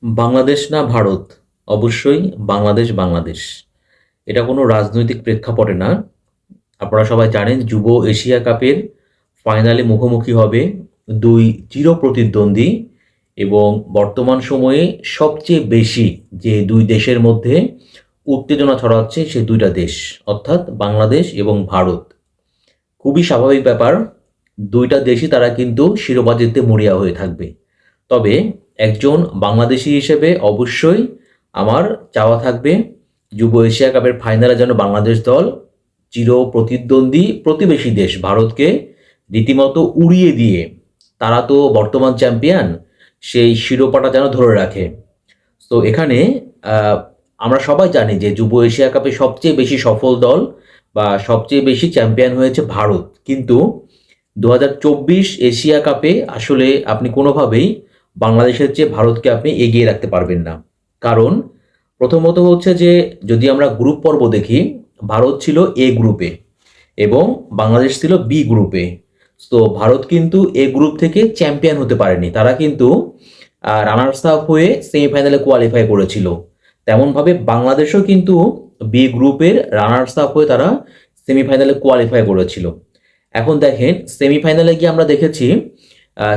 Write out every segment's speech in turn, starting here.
বাংলাদেশ না ভারত? অবশ্যই বাংলাদেশ, বাংলাদেশ। এটা কোনো রাজনৈতিক প্রেক্ষাপটে না। আপনারা সবাই জানেন যুব এশিয়া কাপের ফাইনালে মুখোমুখি হবে ২ চিরপ্রতিদ্বন্দ্বী এবং বর্তমান সময়ে সবচেয়ে বেশি যে ২ দেশের মধ্যে উত্তেজনা ছড়াচ্ছে সে ২ টা দেশ, অর্থাৎ বাংলাদেশ এবং ভারত। খুবই স্বাভাবিক ব্যাপার। ২ টা দেশই তারা কিন্তু শিরোপা জিততে মরিয়া হয়ে থাকবে। তবে একজন বাংলাদেশী হিসেবে অবশ্যই আমার চাওয়া থাকবে যুব এশিয়া কাপের ফাইনালে যেন বাংলাদেশ দল চির প্রতিদ্বন্দ্বী প্রতিবেশী দেশ ভারতকে রীতিমতো উড়িয়ে দিয়ে, তারা তো বর্তমান চ্যাম্পিয়ন, সেই শিরোপাটা যেন ধরে রাখে। তো এখানে আহ, আমরা সবাই জানি যে যুব এশিয়া কাপে সবচেয়ে বেশি সফল দল বা সবচেয়ে বেশি চ্যাম্পিয়ন হয়েছে ভারত, কিন্তু ২০২৪ এশিয়া কাপে আসলে আপনি কোনোভাবেই বাংলাদেশের চেয়ে ভারতকে আপনি এগিয়ে রাখতে পারবেন না। কারণ প্রথমত হচ্ছে যে যদি আমরা গ্রুপ পর্ব দেখি, ভারত ছিল এ গ্রুপে এবং বাংলাদেশ ছিল বি গ্রুপে। তো ভারত কিন্তু এ গ্রুপ থেকে চ্যাম্পিয়ন হতে পারেনি, তারা কিন্তু রানার্স আপ হয়ে সেমিফাইনালে কোয়ালিফাই করেছিল। তেমনভাবে বাংলাদেশও কিন্তু বি গ্রুপের রানার্স আপ হয়ে তারা সেমিফাইনালে কোয়ালিফাই করেছিল। এখন দেখেন সেমিফাইনালে গিয়ে আমরা দেখেছি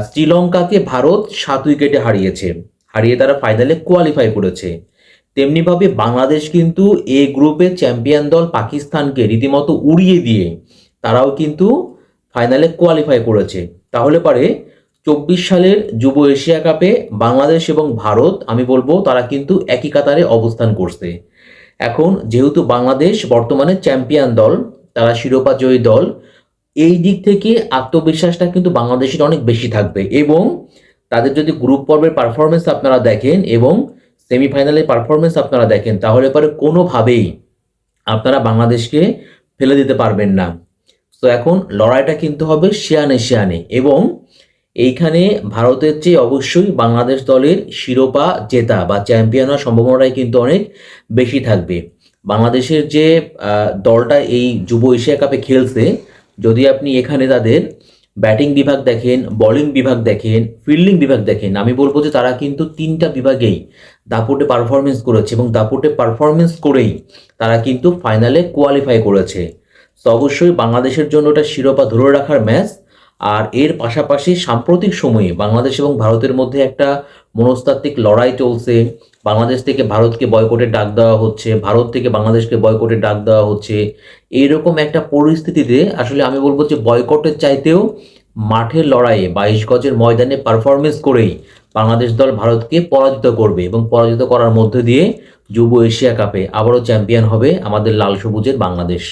শ্রীলঙ্কাকে ভারত 7 উইকেটে হারিয়েছে, হারিয়ে তারা ফাইনালে কোয়ালিফাই করেছে। তেমনিভাবে বাংলাদেশ কিন্তু এ গ্রুপের চ্যাম্পিয়ন দল পাকিস্তানকে রীতিমতো উড়িয়ে দিয়ে তারাও কিন্তু ফাইনালে কোয়ালিফাই করেছে। তাহলে পারে 24 সালের যুব এশিয়া কাপে বাংলাদেশ এবং ভারত, আমি বলবো তারা কিন্তু একই কাতারে অবস্থান করছে। এখন যেহেতু বাংলাদেশ বর্তমানে চ্যাম্পিয়ন দল, তারা শিরোপা জয়ী দল, এই দিক থেকে আত্মবিশ্বাসটা কিন্তু বাংলাদেশের অনেক বেশি থাকবে। এবং তাদের যদি গ্রুপ পর্বের পারফরমেন্স আপনারা দেখেন এবং সেমিফাইনালের পারফরমেন্স আপনারা দেখেন, তাহলে পরে কোনোভাবেই আপনারা বাংলাদেশকে ফেলে দিতে পারবেন না। তো এখন লড়াইটা কিন্তু হবে শিয়ানে শিয়ানে, এবং এইখানে ভারতের চেয়ে অবশ্যই বাংলাদেশ দলের শিরোপা জেতা বা চ্যাম্পিয়ন হওয়ার সম্ভাবনাটাই কিন্তু অনেক বেশি থাকবে। বাংলাদেশের যে দলটা এই যুব এশিয়া কাপে খেলছে, যদি আপনি এখানে তাদের ব্যাটিং বিভাগ দেখেন, বোলিং বিভাগ দেখেন, ফিল্ডিং বিভাগ দেখেন, আমি বলবো যে তারা কিন্তু 3টা বিভাগেই দাপুটে পারফরমেন্স করেছে এবং দাপুটে পারফরমেন্স করেই তারা কিন্তু ফাইনালে কোয়ালিফাই করেছে। তো অবশ্যই বাংলাদেশের জন্য এটা শিরোপা ধরে রাখার ম্যাচ। আর এর পাশাপাশি সাম্প্রতিক সময়ে বাংলাদেশ এবং ভারতের মধ্যে একটা মনস্তাত্ত্বিক লড়াই চলছে। বাংলাদেশ থেকে ভারতকে বয়কটের ডাক দেওয়া হচ্ছে, ভারত থেকে বাংলাদেশকে বয়কটের ডাক দেওয়া হচ্ছে। এইরকম একটা পরিস্থিতিতে আসলে আমি বলবো যে বয়কটের চাইতেও মাঠের লড়াইয়ে 22 গজের ময়দানে পারফরমেন্স করেই বাংলাদেশ দল ভারতকে পরাজিত করবে এবং পরাজিত করার মধ্যে দিয়ে যুব এশিয়া কাপে আবারও চ্যাম্পিয়ন হবে আমাদের লাল সবুজের বাংলাদেশ।